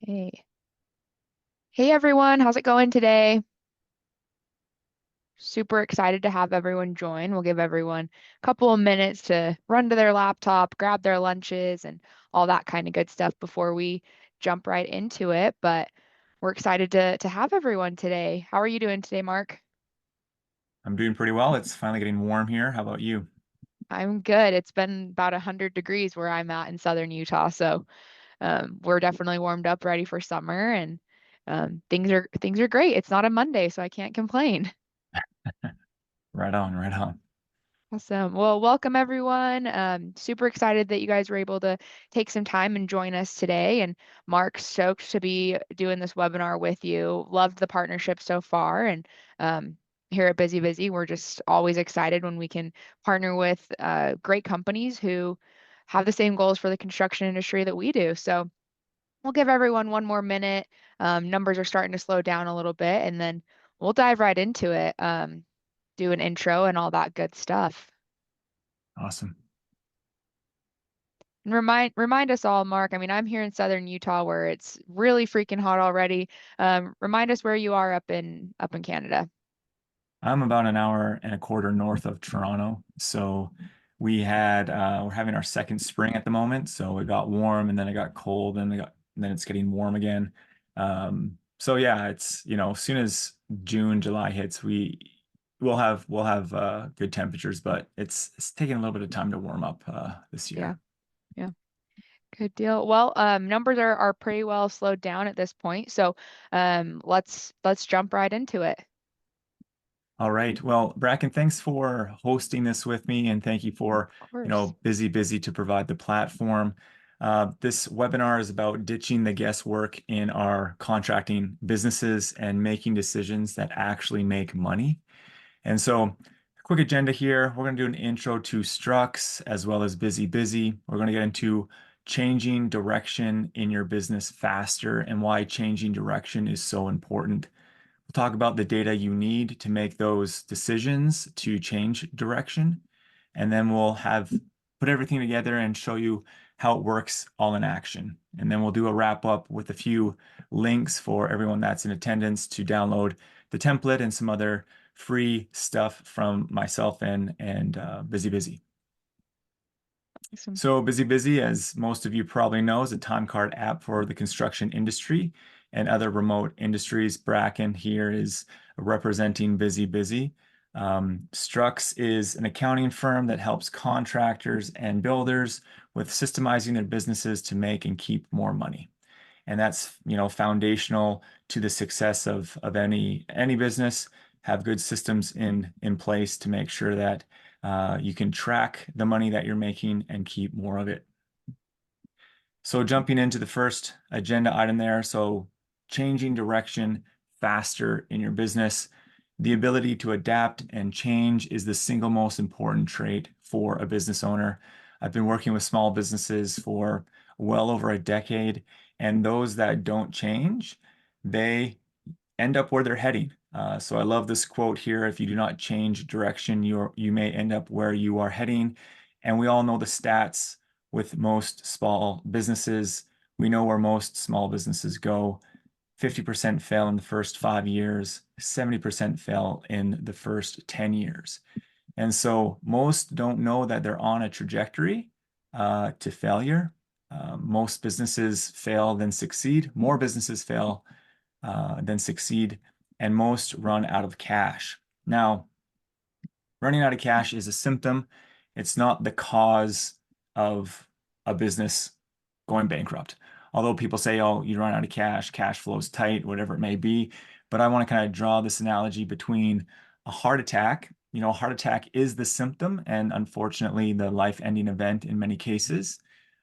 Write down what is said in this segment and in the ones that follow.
Hey. Hey everyone, how's it going today? Super excited to have everyone join. We'll give everyone a couple of minutes to run to their laptop, grab their lunches, and all that kind of good stuff before we jump right into it. But we're excited to have everyone today. How are you doing today, Mark? I'm doing pretty well. It's finally getting warm here. How about you? I'm good. It's been about 100 degrees where I'm at in southern Utah, so we're definitely warmed up, ready for summer, and things are great. It's not a Monday, so I can't complain. Right on, right on. Awesome. Well, welcome everyone. Super excited that you guys were able to take some time and join us today. And Mark, stoked to be doing this webinar with you. Loved the partnership so far. And here at BusyBusy, we're just always excited when we can partner with great companies who have the same goals for the construction industry that we do. So we'll give everyone one more minute. Numbers are starting to slow down a little bit, and then we'll dive right into it. Do an intro and all that good stuff. Awesome. And remind us all, Mark. I mean, I'm here in southern Utah where it's really freaking hot already. Remind us where you are up in Canada. I'm about an hour and a quarter north of Toronto. So we're having our second spring at the moment. So it got warm and then it got cold and then it's getting warm again. So yeah, as soon as June, July hits, we'll have good temperatures, but it's taking a little bit of time to warm up this Yeah, year. yeah, good deal. Well, numbers are pretty well slowed down at this point, so let's jump right into it. All right. Well, Bracken, thanks for hosting this with me, and thank you Of for, course. BusyBusy to provide the platform. This webinar is about ditching the guesswork in our contracting businesses and making decisions that actually make money. And so, quick agenda here. We're going to do an intro to Strux as well as BusyBusy. We're going to get into changing direction in your business faster and why changing direction is so important. We'll talk about the data you need to make those decisions to change direction. And then we'll have put everything together and show you how it works all in action. And then we'll do a wrap up with a few links for everyone that's in attendance to download the template and some other free stuff from myself and BusyBusy. Awesome. So BusyBusy, as most of you probably know, is a time card app for the construction industry and other remote industries. Bracken here is representing BusyBusy. Strux is an accounting firm that helps contractors and builders with systemizing their businesses to make and keep more money. And that's, foundational to the success of any business. Have good systems in place to make sure that you can track the money that you're making and keep more of it. So jumping into the first agenda item there, so changing direction faster in your business. The ability to adapt and change is the single most important trait for a business owner. I've been working with small businesses for well over a decade, and those that don't change, they end up where they're heading. So I love this quote here: "If you do not change direction, you may end up where you are heading." And we all know the stats with most small businesses. We know where most small businesses go. 50% fail in the first 5 years, 70% fail in the first 10 years. And so most don't know that they're on a trajectory to failure. Most businesses fail, then succeed. More businesses fail than succeed, and most run out of cash. Now, running out of cash is a symptom. It's not the cause of a business going bankrupt. Although people say, oh, you run out of cash, cash flow's tight, whatever it may be. But I want to kind of draw this analogy between a heart attack. A heart attack is the symptom and unfortunately the life-ending event in many cases.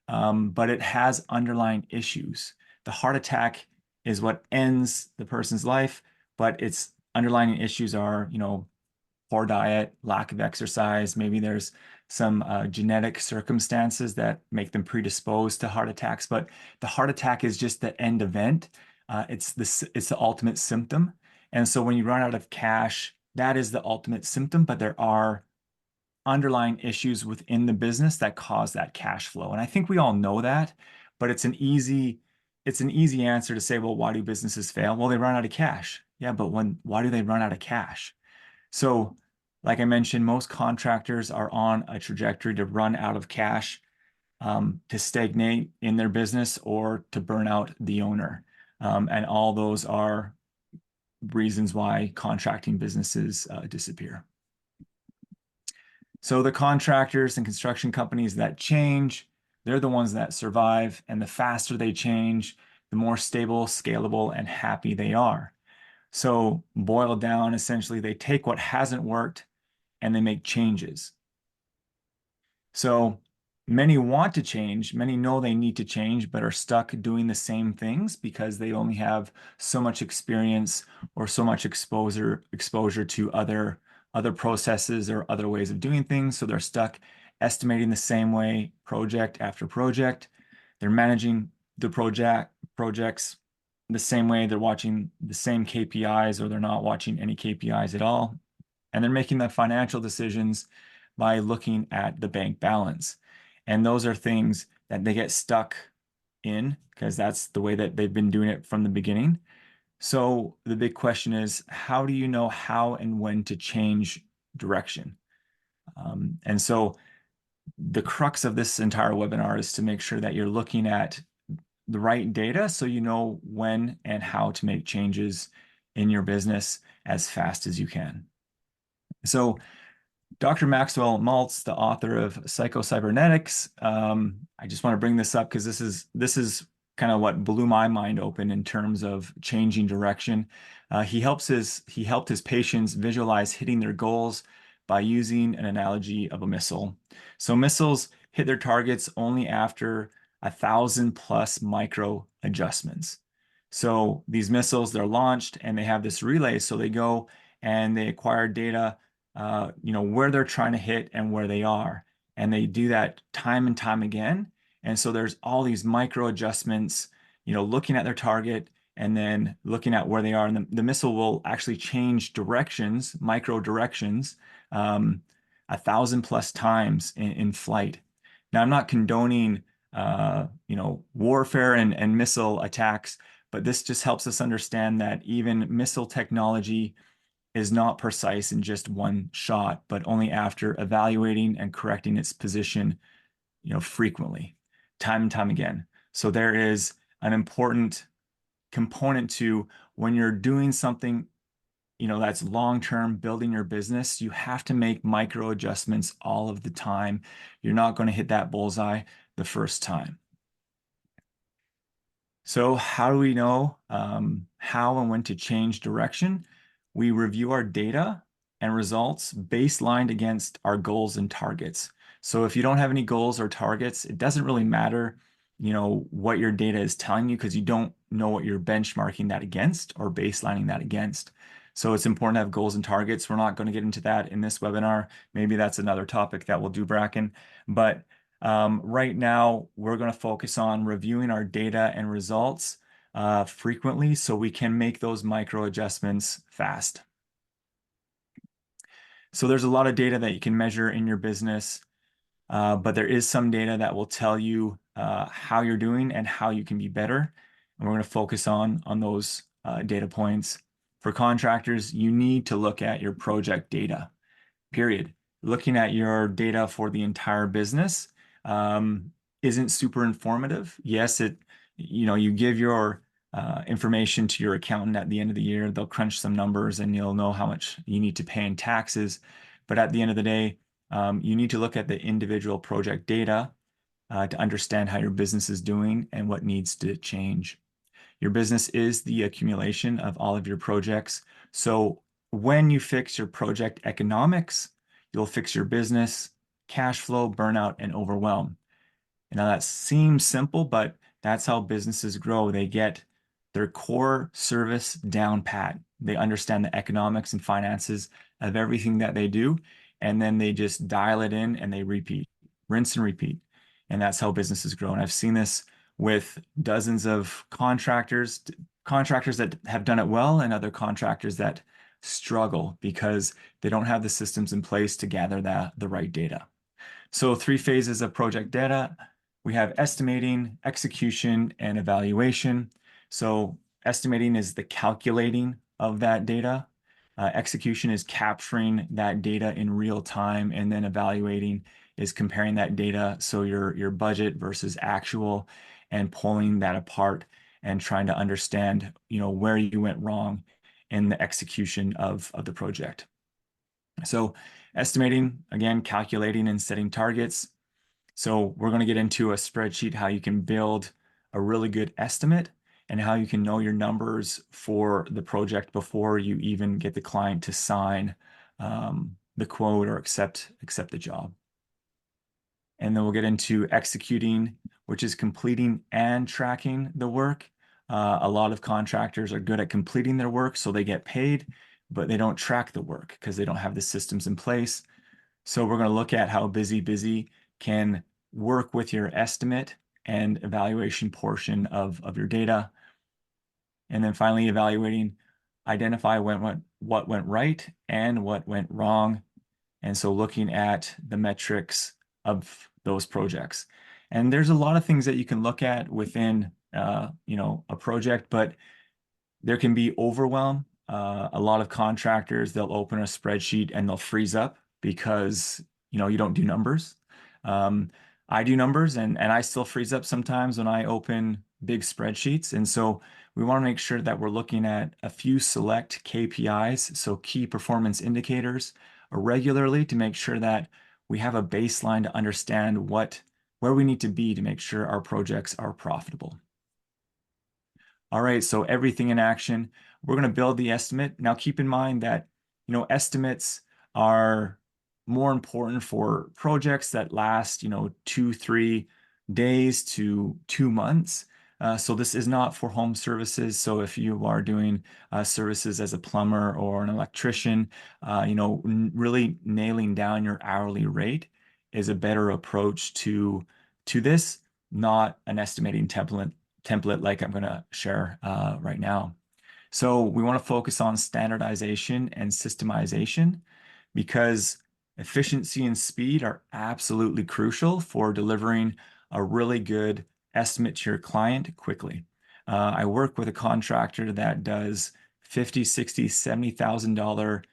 But it has underlying issues. The heart attack is what ends the person's life, but its underlying issues are, poor diet, lack of exercise. Maybe there's some genetic circumstances that make them predisposed to heart attacks, but the heart attack is just the end event. It's the ultimate symptom. And so when you run out of cash, that is the ultimate symptom, but there are underlying issues within the business that cause that cash flow. And I think we all know that, but it's an easy it's an easy answer to say, well, why do businesses fail? Well, they run out of cash. Yeah, but why do they run out of cash? So, like I mentioned, most contractors are on a trajectory to run out of cash, to stagnate in their business, or to burn out the owner. And all those are reasons why contracting businesses disappear. So the contractors and construction companies that change, they're the ones that survive. And the faster they change, the more stable, scalable, and happy they are. So boiled down, essentially, they take what hasn't worked and they make changes. So many want to change, many know they need to change, but are stuck doing the same things because they only have so much experience or so much exposure to other processes or other ways of doing things. So they're stuck estimating the same way project after project. They're managing the projects the same way. They're watching the same KPIs, or they're not watching any KPIs at all. And they're making the financial decisions by looking at the bank balance. And those are things that they get stuck in because that's the way that they've been doing it from the beginning. So the big question is, how do you know how and when to change direction? And so the crux of this entire webinar is to make sure that you're looking at the right data so you know when and how to make changes in your business as fast as you can. So Dr. Maxwell Maltz, the author of Psycho-Cybernetics. I just want to bring this up because this is kind of what blew my mind open in terms of changing direction. He helped his patients visualize hitting their goals by using an analogy of a missile. So missiles hit their targets only after 1,000 plus micro adjustments. So these missiles, they're launched and they have this relay. So they go and they acquire data, where they're trying to hit and where they are. And they do that time and time again. And so there's all these micro adjustments, looking at their target and then looking at where they are. And the missile will actually change directions, micro directions, 1,000 plus times in flight. Now, I'm not condoning, warfare and missile attacks, but this just helps us understand that even missile technology is not precise in just one shot, but only after evaluating and correcting its position, frequently, time and time again. So there is an important component to when you're doing something, that's long-term, building your business, you have to make micro adjustments all of the time. You're not going to hit that bullseye the first time. So how do we know how and when to change direction? We review our data and results baselined against our goals and targets. So if you don't have any goals or targets, it doesn't really matter, what your data is telling you because you don't know what you're benchmarking that against or baselining that against. So it's important to have goals and targets. We're not going to get into that in this webinar. Maybe that's another topic that we'll do, Bracken. But right now, we're going to focus on reviewing our data and results frequently so we can make those micro adjustments fast. So there's a lot of data that you can measure in your business, but there is some data that will tell you how you're doing and how you can be better. And we're going to focus on those data points. For contractors, you need to look at your project data, period. Looking at your data for the entire business isn't super informative. Yes, you give your information to your accountant at the end of the year. They'll crunch some numbers and you'll know how much you need to pay in taxes. But at the end of the day, you need to look at the individual project data to understand how your business is doing and what needs to change. Your business is the accumulation of all of your projects. So when you fix your project economics, you'll fix your business, cash flow, burnout, and overwhelm. Now that seems simple, but that's how businesses grow. They get their core service down pat. They understand the economics and finances of everything that they do, and then they just dial it in and they repeat, rinse and repeat. And that's how businesses grow. And I've seen this with dozens of contractors that have done it well and other contractors that struggle because they don't have the systems in place to gather the right data. So 3 phases of project data. We have estimating, execution, and evaluation. So estimating is the calculating of that data. Execution is capturing that data in real time, and then evaluating is comparing that data, so your budget versus actual, and pulling that apart and trying to understand, where you went wrong in the execution of the project. So estimating, again, calculating and setting targets. So we're going to get into a spreadsheet, how you can build a really good estimate and how you can know your numbers for the project before you even get the client to sign the quote or accept the job. And then we'll get into executing, which is completing and tracking the work. A lot of contractors are good at completing their work, so they get paid, but they don't track the work because they don't have the systems in place. So we're going to look at how BusyBusy can work with your estimate and evaluation portion of your data. And then finally evaluating, identify what went right and what went wrong. And so looking at the metrics of those projects. And there's a lot of things that you can look at within a project, but there can be overwhelm. A lot of contractors, they'll open a spreadsheet and they'll freeze up because you don't do numbers. I do numbers, and I still freeze up sometimes when I open big spreadsheets. And so we want to make sure that we're looking at a few select KPIs, so key performance indicators, regularly to make sure that we have a baseline to understand where we need to be to make sure our projects are profitable. All right, so everything in action. We're going to build the estimate. Now keep in mind that, estimates are more important for projects that last, 2-3 days to 2 months. So this is not for home services. So if you are doing services as a plumber or an electrician, really nailing down your hourly rate is a better approach to this, not an estimating template like I'm going to share right now. So we want to focus on standardization and systemization because efficiency and speed are absolutely crucial for delivering a really good estimate to your client quickly. I work with a contractor that does $50,000, $60,000, $70,000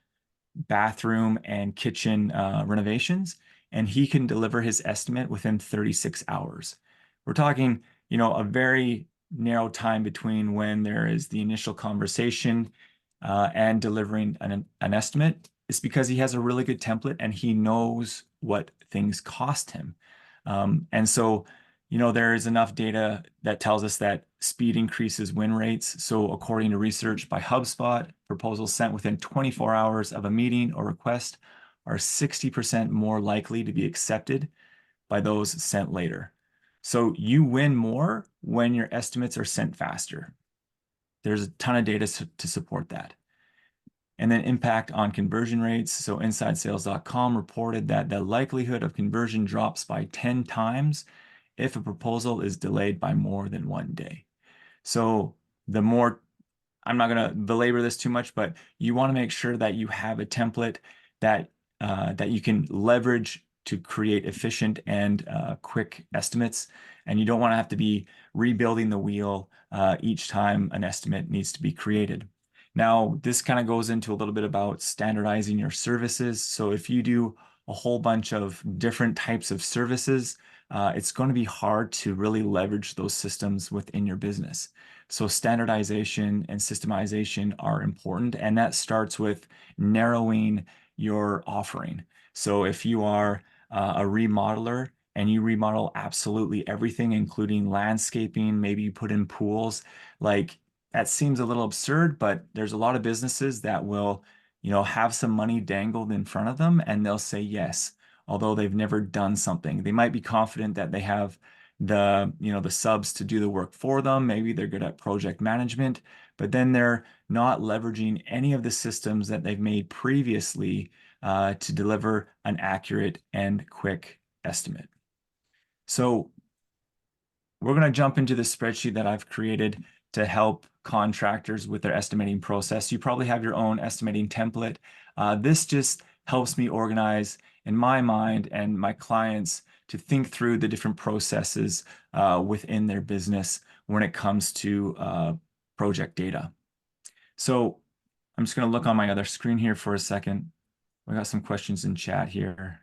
bathroom and kitchen renovations, and he can deliver his estimate within 36 hours. We're talking, a very narrow time between when there is the initial conversation and delivering an estimate. It's because he has a really good template and he knows what things cost him. And so, there is enough data that tells us that speed increases win rates. So according to research by HubSpot, proposals sent within 24 hours of a meeting or request are 60% more likely to be accepted by those sent later. So you win more when your estimates are sent faster. There's a ton of data to support that. And then impact on conversion rates. So InsideSales.com reported that the likelihood of conversion drops by 10 times if a proposal is delayed by more than 1 day. So I'm not going to belabor this too much, but you want to make sure that you have a template that you can leverage to create efficient and quick estimates. And you don't want to have to be rebuilding the wheel each time an estimate needs to be created. Now, this kind of goes into a little bit about standardizing your services. So if you do a whole bunch of different types of services, it's going to be hard to really leverage those systems within your business. So standardization and systemization are important, and that starts with narrowing your offering. So if you are a remodeler and you remodel absolutely everything, including landscaping, maybe you put in pools, like that seems a little absurd, but there's a lot of businesses that will, have some money dangled in front of them and they'll say yes, although they've never done something. They might be confident that they have the subs to do the work for them. Maybe they're good at project management, but then they're not leveraging any of the systems that they've made previously to deliver an accurate and quick estimate. So we're going to jump into the spreadsheet that I've created to help contractors with their estimating process. You probably have your own estimating template. This just helps me organize in my mind and my clients to think through the different processes within their business when it comes to project data. So I'm just going to look on my other screen here for a second. We got some questions in chat here.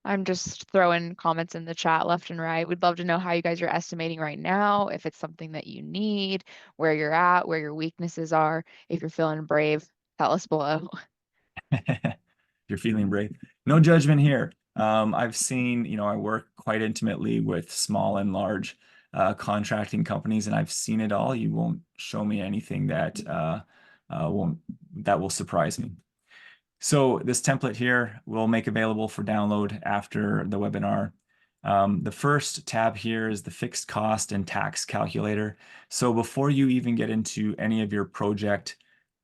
I'm just throwing comments in the chat left and right. We'd love to know how you guys are estimating right now, if it's something that you need, where you're at, where your weaknesses are. If you're feeling brave, tell us below. You're feeling brave. No judgment here. I've seen, I work quite intimately with small and large contracting companies, and I've seen it all. You won't show me anything won't that will surprise me. So this template here we'll make available for download after the webinar. The first tab here is the fixed cost and tax calculator. So before you even get into any of your project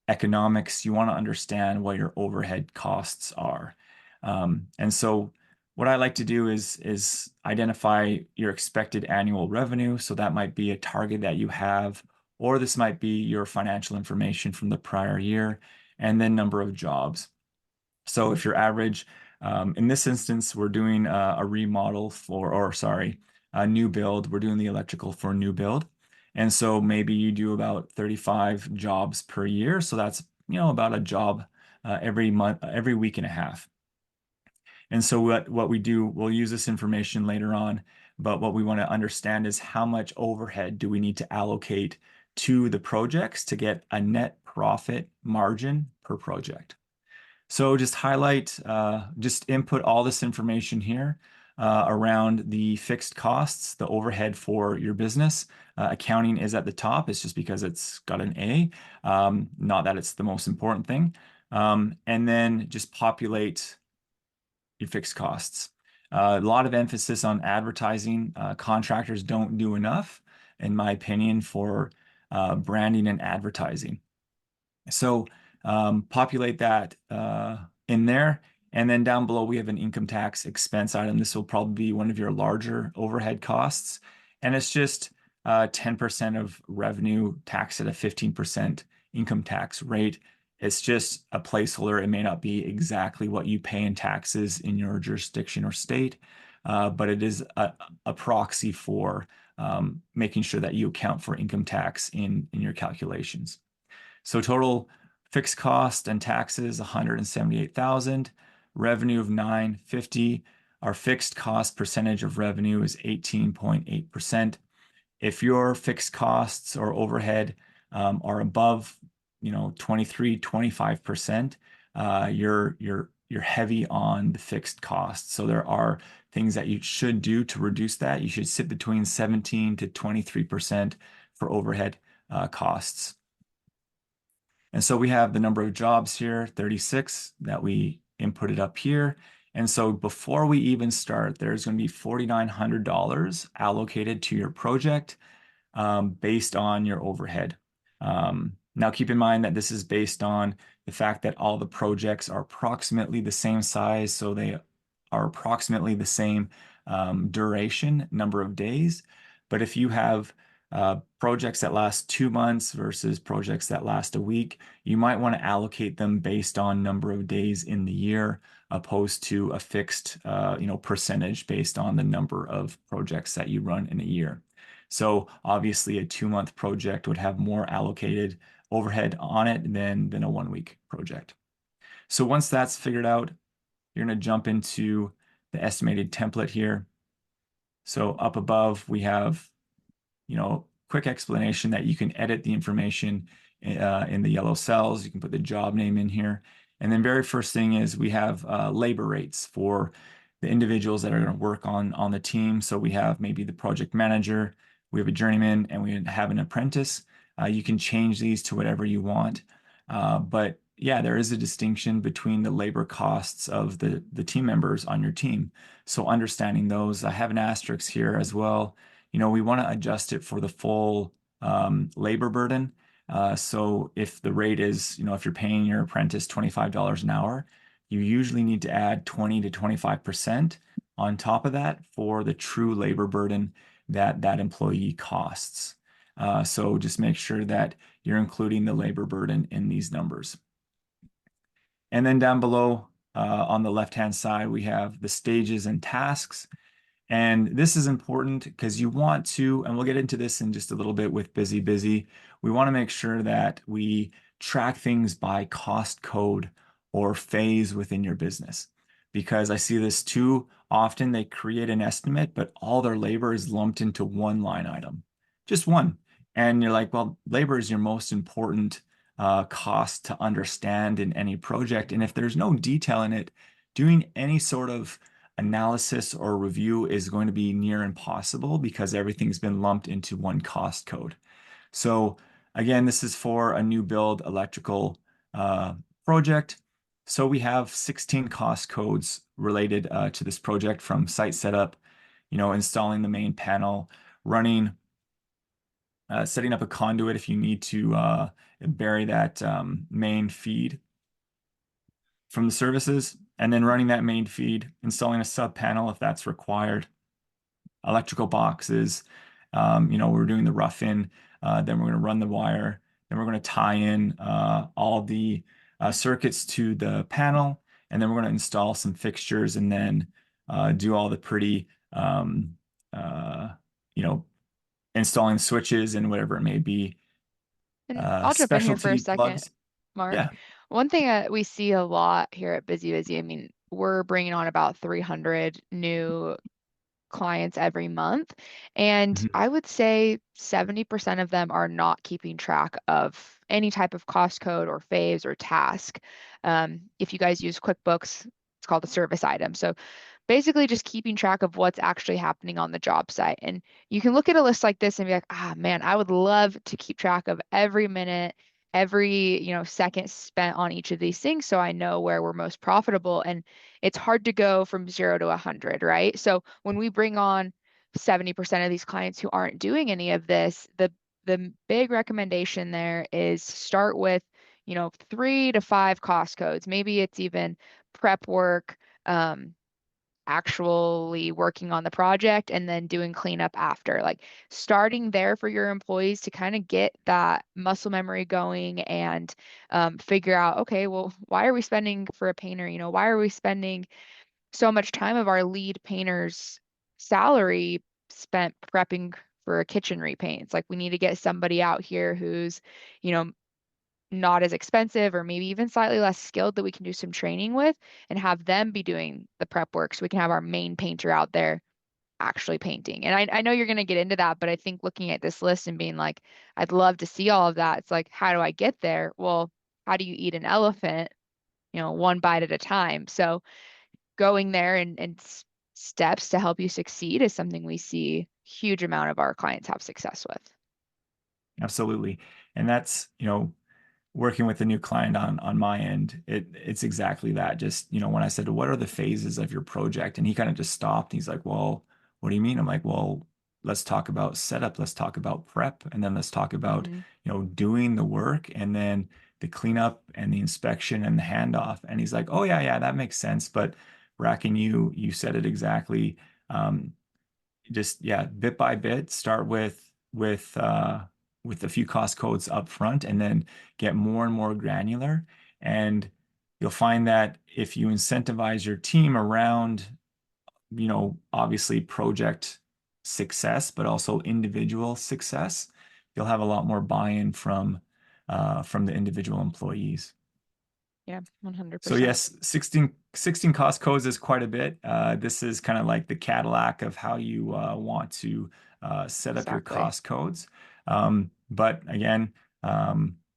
economics, you want to understand what your overhead costs are. And so what I like to do is identify your expected annual revenue. So that might be a target that you have, or this might be your financial information from the prior year, and then number of jobs. So if your average, in this instance, we're doing a remodel a new build. We're doing the electrical for a new build. And so maybe you do about 35 jobs per year. So that's, about a job every month, every week and a half. And so what we do, we'll use this information later on, but what we want to understand is how much overhead do we need to allocate to the projects to get a net profit margin per project. So just just input all this information here around the fixed costs, the overhead for your business. Accounting is at the top. It's just because it's got an A, not that it's the most important thing. And then just populate your fixed costs. A lot of emphasis on advertising. Contractors don't do enough, in my opinion, for branding and advertising. So populate that in there. And then down below, we have an income tax expense item. This will probably be one of your larger overhead costs. And it's just 10% of revenue taxed at a 15% income tax rate. It's just a placeholder. It may not be exactly what you pay in taxes in your jurisdiction or state, but it is a proxy for making sure that you account for income tax in your calculations. So total fixed cost and taxes, 178,000, revenue of 950. Our fixed cost percentage of revenue is 18.8%. If your fixed costs or overhead are above, 23, 25%, you're heavy on the fixed costs. So there are things that you should do to reduce that. You should sit between 17 to 23% for overhead costs. And so we have the number of jobs here, 36, that we inputted up here. And so before we even start, there's going to be $4,900 allocated to your project based on your overhead. Now, keep in mind that this is based on the fact that all the projects are approximately the same size, so they are approximately the same duration, number of days. But if you have projects that last 2 months versus projects that last a week, you might want to allocate them based on number of days in the year, opposed to a fixed, percentage based on the number of projects that you run in a year. So obviously a 2-month project would have more allocated overhead on it than a 1-week project. So once that's figured out, you're going to jump into the estimated template here. So up above, we have quick explanation that you can edit the information in the yellow cells. You can put the job name in here. And then very first thing is we have labor rates for the individuals that are going to work on the team. So we have maybe the project manager, we have a journeyman, and we have an apprentice. You can change these to whatever you want. But yeah, there is a distinction between the labor costs of the team members on your team. So understanding those, I have an asterisk here as well. We want to adjust it for the full labor burden. So if the rate is, if you're paying your apprentice $25 an hour, you usually need to add 20 to 25% on top of that for the true labor burden that employee costs. So just make sure that you're including the labor burden in these numbers. And then down below, On the left-hand side, we have the stages and tasks. And this is important because you want to, and we'll get into this in just a little bit with BusyBusy, we want to make sure that we track things by cost code or phase within your business. Because I see this too often, they create an estimate, but all their labor is lumped into one line item, just one. And you're like, well, labor is your most important cost to understand in any project. And if there's no detail in it, doing any sort of analysis or review is going to be near impossible because everything's been lumped into one cost code. So again, this is for a new build electrical uh, project. So we have 16 cost codes related to this project, from site setup, installing the main panel, running, setting up a conduit if you need to bury that main feed from the services, and then running that main feed, installing a sub panel if that's required, electrical boxes. We're doing the rough in, then we're going to run the wire, then we're going to tie in all the circuits to the panel, and then we're going to install some fixtures, and then do all the pretty, uh, you know, installing switches and whatever it may be. And I'll jump in here for a Specialty second, plugs. Mark. Yeah. One thing that we see a lot here at BusyBusy, I mean, we're bringing on about 300 new clients every month. And Mhm. I would say 70% of them are not keeping track of any type of cost code or phase or task. If you guys use QuickBooks, it's called a service item. So basically just keeping track of what's actually happening on the job site. And you can look at a list like this and be like, ah, man, I would love to keep track of every minute, every, second spent on each of these things so I know where we're most profitable. And it's hard to go from 0 to 100, right? So when we bring on 70% of these clients who aren't doing any of this, the big recommendation there is start with, 3 to 5 cost codes. Maybe it's even prep work, actually working on the project and then doing cleanup after. Like starting there for your employees to kind of get that muscle memory going and figure out, okay, well, why are we spending for a painter? Why are we spending so much time of our lead painter's salary spent prepping for a kitchen repaint? It's like we need to get somebody out here who's, you know, not as expensive or maybe even slightly less skilled that we can do some training with and have them be doing the prep work so we can have our main painter out there actually painting. And I know you're going to get into that, but I think looking at this list and being like, I'd love to see all of that. It's like, how do I get there? Well, how do you eat an elephant, one bite at a time? So going there and steps to help you succeed is something we see huge amount of our clients have success with. Absolutely. And that's, working with a new client on my end, it's exactly that. Just, when I said, what are the phases of your project? And he kind of just stopped. He's like, well, what do you mean? I'm like, well, let's talk about setup, let's talk about prep, and then let's talk about, Hmm. doing the work, and then the cleanup and the inspection and the handoff. And he's like, oh yeah, yeah, that makes sense. But Bracken, you said it exactly. Um, just, yeah, bit by bit, start with a few cost codes up front, and then get more and more granular. And you'll find that if you incentivize your team around, obviously project success, but also individual success, you'll have a lot more buy-in from the individual employees. Yeah, So 100%. yes, 16 cost codes is quite a bit. This is kind of like the Cadillac of how you want to set up your Exactly. cost codes. But again,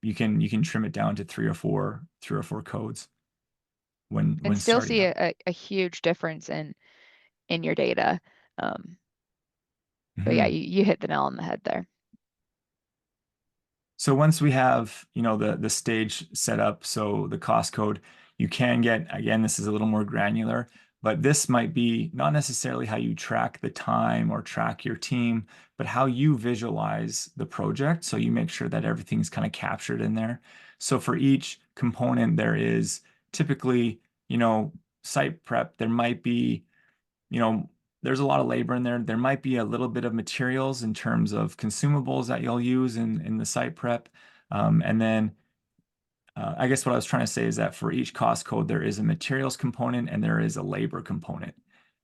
you can trim it down to three or four codes when And still starting see out. a huge difference in your data. Um, but yeah, Mhm. you hit the nail on the head there. So once we have, the stage set up, so the cost code, you can get, again, this is a little more granular, but this might be not necessarily how you track the time or track your team, but how you visualize the project. So you make sure that everything's kind of captured in there. So for each component, there is typically, site prep. There might be, you know, there's a lot of labor in there. There might be a little bit of materials in terms of consumables that you'll use in the site prep. And then I guess what I was trying to say is that for each cost code, there is a materials component and there is a labor component.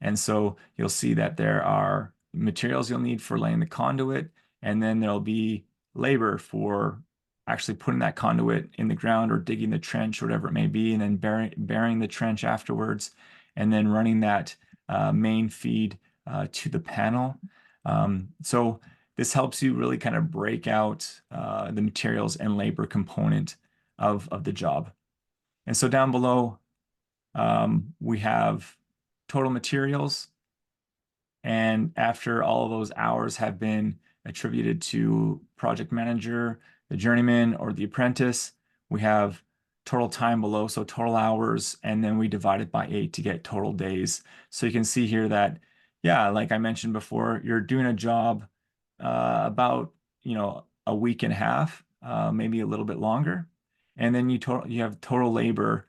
And so you'll see that there are materials you'll need for laying the conduit, and then there'll be labor for actually putting that conduit in the ground or digging the trench, whatever it may be, and then burying the trench afterwards, and then running that main feed to the panel. So this helps you really kind of break out the materials and labor component of the job. And so down below, we have total materials. And after all of those hours have been attributed to project manager, the journeyman, or the apprentice, we have total time below, so total hours, and then we divide it by 8 to get total days. So you can see here that, yeah, like I mentioned before, you're doing a job about, a week and a half, maybe a little bit longer. And then you have total labor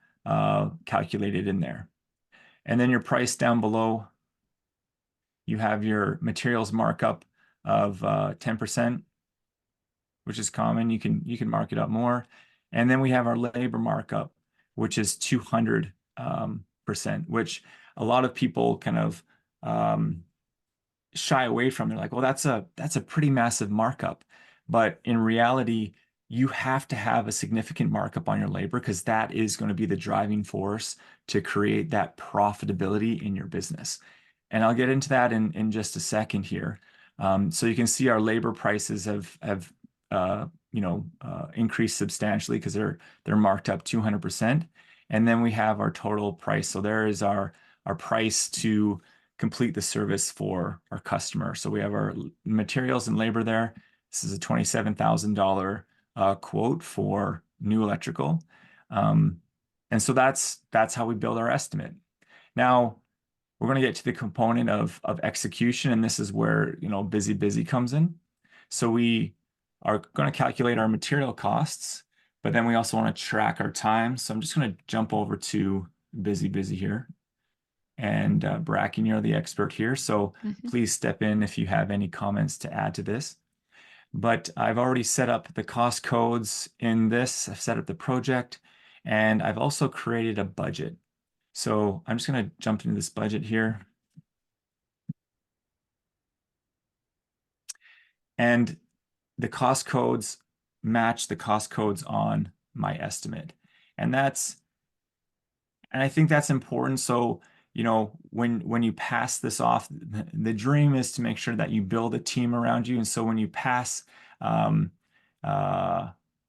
calculated in there. And then your price down below, you have your materials markup of 10%, which is common. You can mark it up more. And then we have our labor markup, which is 200%, which a lot of people kind of shy away from. They're like, well, that's a pretty massive markup. But in reality, you have to have a significant markup on your labor because that is going to be the driving force to create that profitability in your business. And I'll get into that in just a second here. So you can see our labor prices have increased substantially because they're marked up 200%. And then we have our total price. So there is our price to complete the service for our customer. So we have our materials and labor there. This is a $27,000 quote for new electrical. And so that's how we build our estimate. Now, we're going to get to the component of execution, and this is where, BusyBusy comes in. So we are going to calculate our material costs, but then we also want to track our time. So I'm just going to jump over to BusyBusy here. And Bracken, you're the expert here, so please step in if you have any comments to add to this. But I've already set up the cost codes in this. I've set up the project, and I've also created a budget. So I'm just going to jump into this budget here. And the cost codes match the cost codes on my estimate. And I think that's important. So, when you pass this off, the dream is to make sure that you build a team around you. And so when you pass um,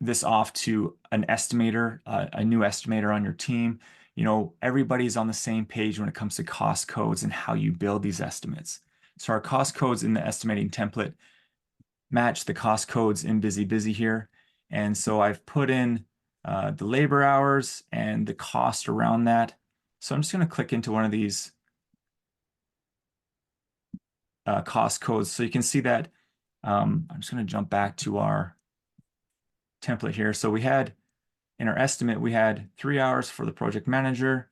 this off to an estimator, a new estimator on your team, everybody's on the same page when it comes to cost codes and how you build these estimates. So our cost codes in the estimating template match the cost codes in BusyBusy here. And so I've put in the labor hours and the cost around that. So I'm just going to click into one of these cost codes. So you can see that I'm just going to jump back to our template here. So we had in our estimate, we had 3 hours for the project manager,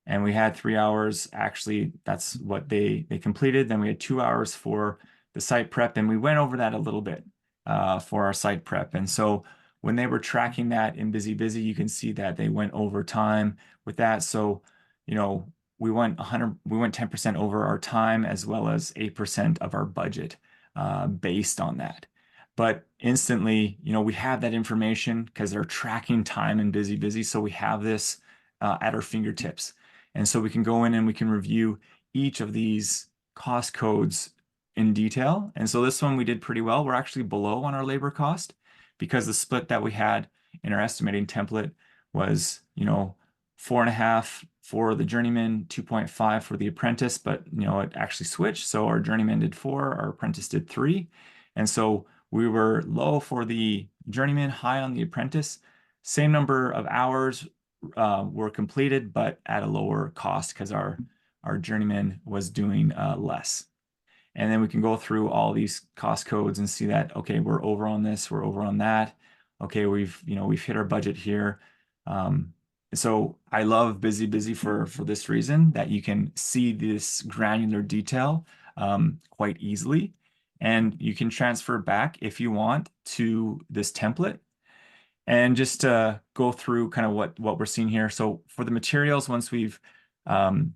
and we had 3 hours. Actually, that's what they completed. Then we had 2 hours for the site prep, and we went over that a little bit for our site prep. And so when they were tracking that in BusyBusy, you can see that they went over time with that. So, we went 10% over our time as well as 8% of our budget based on that. But instantly, we have that information because they're tracking time in BusyBusy. So we have this at our fingertips. And so we can go in and we can review each of these cost codes in detail. And so this one we did pretty well. We're actually below on our labor cost because the split that we had in our estimating template was, 4.5 for the journeyman, 2.5 for the apprentice, but it actually switched. So our journeyman did 4, our apprentice did 3. And so we were low for the journeyman, high on the apprentice. Same number of hours were completed, but at a lower cost because our journeyman was doing less. And then we can go through all these cost codes and see that, okay, we're over on this, we're over on that. Okay, we've hit our budget here. So I love BusyBusy for this reason, that you can see this granular detail quite easily. And you can transfer back if you want to this template. And just to go through kind of what we're seeing here. So for the materials, once we've um,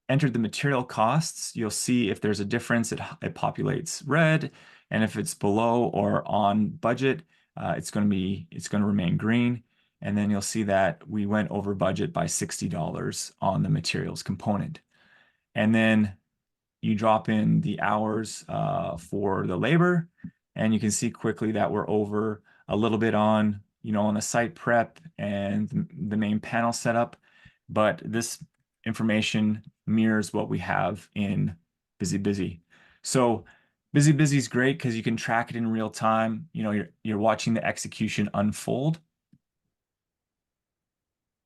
entered the material costs, you'll see if there's a difference, it populates red. And if it's below or on budget, it's going to remain green. And then you'll see that we went over budget by $60 on the materials component. And then you drop in the hours for the labor, and you can see quickly that we're over a little bit on, on the site prep and the main panel setup. But this information mirrors what we have in BusyBusy. So BusyBusy is great because you can track it in real time. You're watching the execution unfold.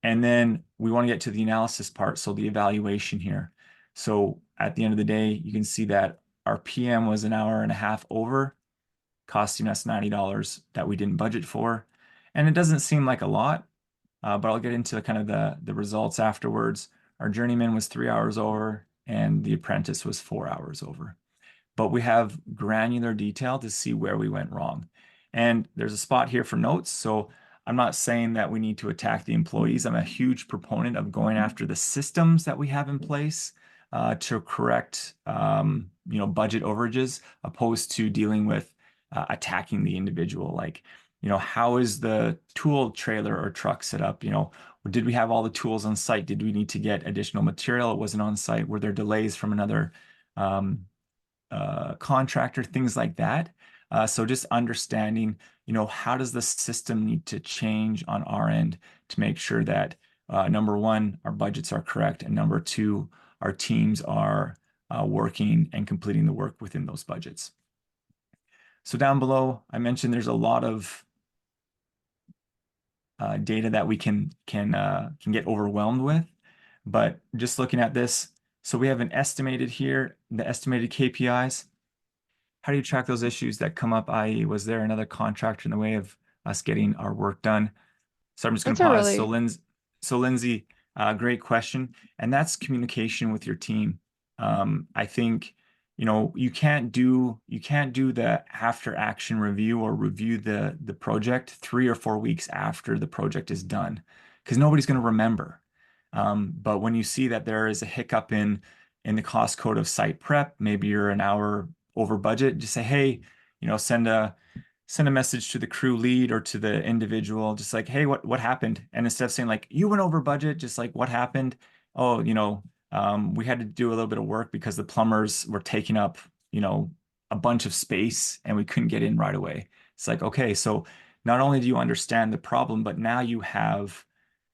And then we want to get to the analysis part, so the evaluation here. So at the end of the day, you can see that our PM was an hour and a half over, costing us $90 that we didn't budget for. And it doesn't seem like a lot, but I'll get into kind of the results afterwards. Our journeyman was 3 hours over, and the apprentice was 4 hours over. But we have granular detail to see where we went wrong. And there's a spot here for notes. So I'm not saying that we need to attack the employees. I'm a huge proponent of going after the systems that we have in place to correct, budget overages, opposed to dealing with attacking the individual. Like, how is the tool trailer or truck set up? Did we have all the tools on site? Did we need to get additional material? It wasn't on site. Were there delays from another contractor, things like that. So just understanding, how does the system need to change on our end to make sure that number one, our budgets are correct, and number two, our teams are working and completing the work within those budgets. So down below, I mentioned there's a lot of data that we can get overwhelmed with, but just looking at this, so we have an estimated here, the estimated KPIs. How do you track those issues that come up, i.e., was there another contractor in the way of us getting our work done? So I'm just going That's to a pause. really So Lindsay, great question, and that's communication with your team. I think you can't do the after action review or review the project 3 or 4 weeks after the project is done, because nobody's going to remember. But when you see that there is a hiccup in the cost code of site prep, maybe you're an hour over budget, just say, hey, send a message to the crew lead or to the individual, just like, hey, what happened? And instead of saying like, you went over budget, just like, what happened? Oh, we had to do a little bit of work because the plumbers were taking up, a bunch of space and we couldn't get in right away. It's like, okay, so not only do you understand the problem, but now you have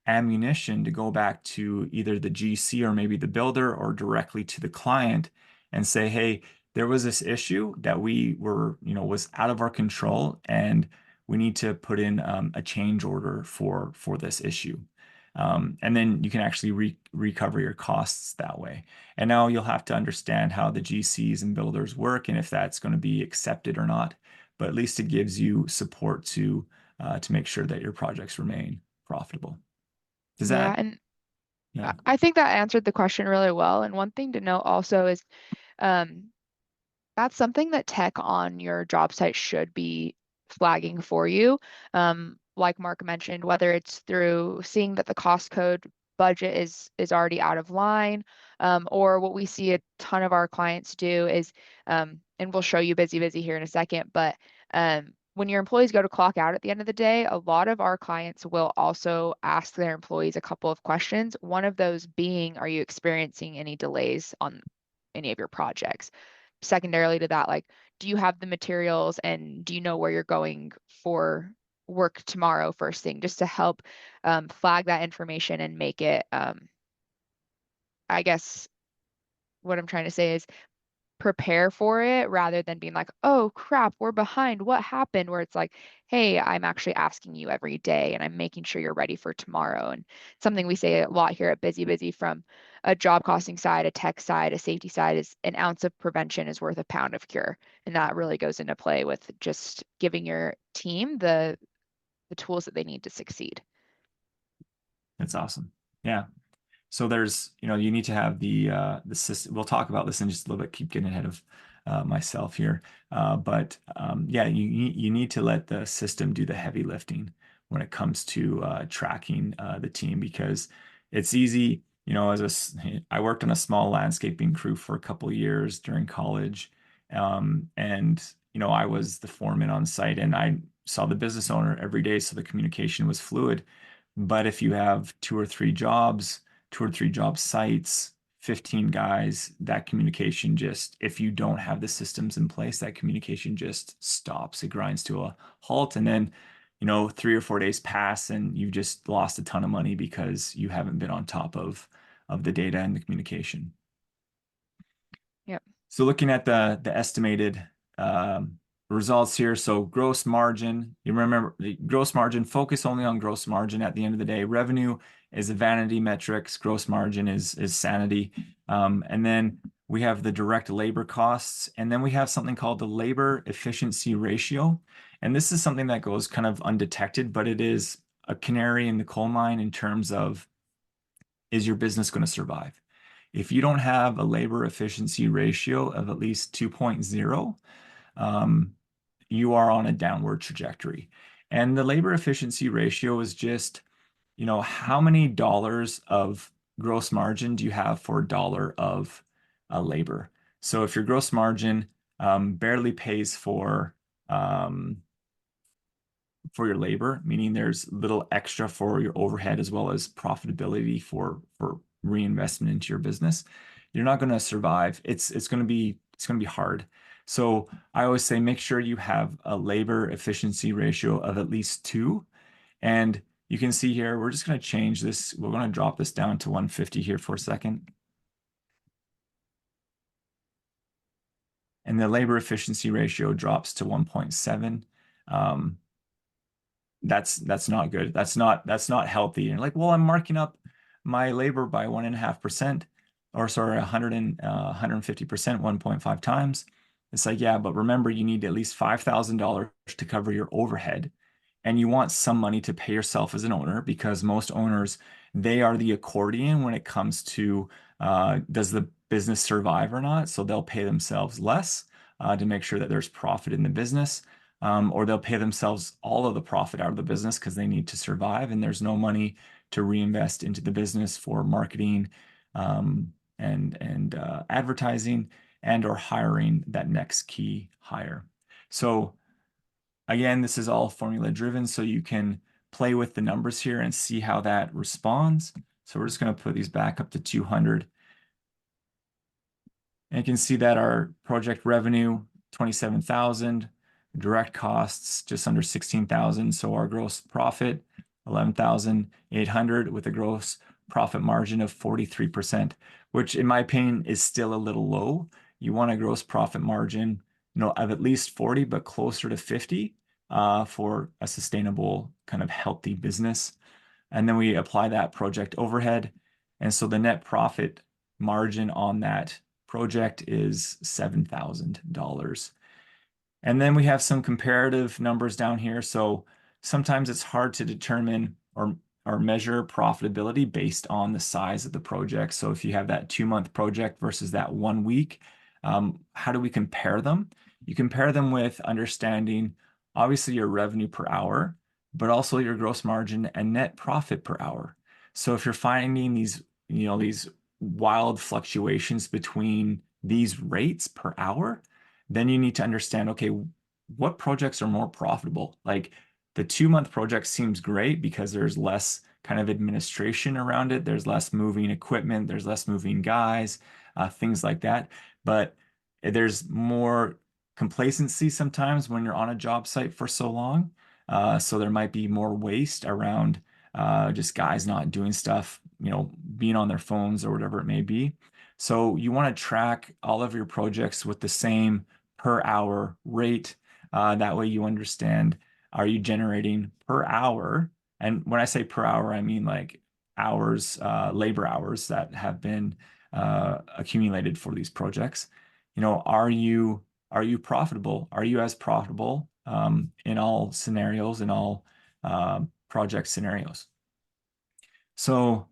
ammunition to go back to either the GC or maybe the builder or directly to the client and say, hey, there was this issue that was out of our control, and we need to put in a change order for this issue. And then you can actually recover your costs that way. And now you'll have to understand how the GCs and builders work and if that's going to be accepted or not. But at least it gives you support to make sure that your projects remain profitable. Does yeah, that? and Yeah, I think that answered the question really well. And one thing to note also is um, that's something that tech on your job site should be flagging for you. Like Mark mentioned, whether it's through seeing that the cost code budget is already out of line, or what we see a ton of our clients do is, and we'll show you BusyBusy here in a second, but when your employees go to clock out at the end of the day, a lot of our clients will also ask their employees a couple of questions. One of those being, are you experiencing any delays on any of your projects? Secondarily to that, like, do you have the materials and do you know where you're going for work tomorrow first thing, just to help flag that information and make it, I guess what I'm trying to say is prepare for it rather than being like, oh crap, we're behind. What happened? Where it's like, hey, I'm actually asking you every day and I'm making sure you're ready for tomorrow. And something we say a lot here at BusyBusy from a job costing side, a tech side, a safety side is an ounce of prevention is worth a pound of cure. And that really goes into play with just giving your team the tools that they need to succeed. that's awesome. Yeah. So there's, you need to have the system. We'll talk about this in just a little bit. Keep getting ahead of myself here, but yeah, you need to let the system do the heavy lifting. when it comes to tracking the team, because it's easy. I worked on a small landscaping crew for a couple of years during college, and I was the foreman on site, and I saw the business owner every day, so the communication was fluid. But if you have two or three job sites, 15 guys, that communication just, if you don't have the systems in place, that communication just stops. It grinds to a halt. And then, 3 or 4 days pass and you've just lost a ton of money because you haven't been on top of the data and the communication. Yep. So looking at the estimated results here, so gross margin, you remember the gross margin, focus only on gross margin at the end of the day. Revenue is a vanity metrics, gross margin is sanity. And then we have the direct labor costs, and then we have something called the labor efficiency ratio. And this is something that goes kind of undetected, but it is a canary in the coal mine in terms of, is your business going to survive? If you don't have a labor efficiency ratio of at least 2.0, you are on a downward trajectory. And the labor efficiency ratio is just, how many dollars of gross margin do you have for a dollar of labor? So if your gross margin barely pays for your labor, meaning there's little extra for your overhead as well as profitability for reinvestment into your business, you're not going to survive. It's going to be hard. So I always say make sure you have a labor efficiency ratio of at least 2. And you can see here, we're just going to change this. We're going to drop this down to 150 here for a second. And the labor efficiency ratio drops to 1.7. That's not good. That's not healthy. You're like, well, I'm marking up my labor by 1.5%, or sorry, 150%, 1.5 times. It's like, yeah, but remember, you need at least $5,000 to cover your overhead, and you want some money to pay yourself as an owner, because most owners, they are the accordion when it comes to does the business survive or not. So they'll pay themselves less to make sure that there's profit in the business, or they'll pay themselves all of the profit out of the business because they need to survive, and there's no money to reinvest into the business for marketing, and advertising, and or hiring that next key hire. So again, this is all formula driven, so you can play with the numbers here and see how that responds. So we're just going to put these back up to 200. And you can see that our project revenue, 27,000, direct costs, just under 16,000. So our gross profit, 11,800, with a gross profit margin of 43%, which in my opinion is still a little low. You want a gross profit margin, of at least 40, but closer to 50 for a sustainable kind of healthy business. And then we apply that project overhead. And so the net profit margin on that project is $7,000. And then we have some comparative numbers down here. So sometimes it's hard to determine or measure profitability based on the size of the project. So if you have that 2-month project versus that 1 week, how do we compare them? You compare them with understanding, obviously, your revenue per hour, but also your gross margin and net profit per hour. So if you're finding these wild fluctuations between these rates per hour, then you need to understand, okay, what projects are more profitable? Like the 2-month project seems great because there's less kind of administration around it. There's less moving equipment. There's less moving guys, things like that. But there's more complacency sometimes when you're on a job site for so long. So there might be more waste around just guys not doing stuff, being on their phones or whatever it may be. So you want to track all of your projects with the same per hour rate. That way you understand, are you generating per hour? And when I say per hour, I mean like hours, labor hours that have been accumulated for these projects. Are you profitable? Are you as profitable in all scenarios, in all project scenarios? So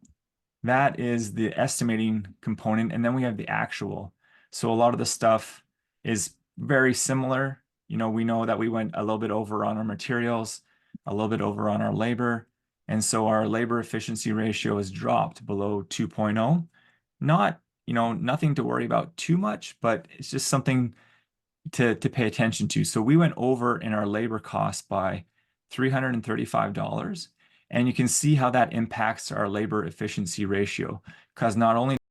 that is the estimating component. And then we have the actual. So a lot of the stuff is very similar. We know that we went a little bit over on our materials. a little bit over on our labor. And so our labor efficiency ratio has dropped below 2.0. Not, nothing to worry about too much, but it's just something to pay attention to. So we went over in our labor costs by $335. And you can see how that impacts our labor efficiency ratio, because not only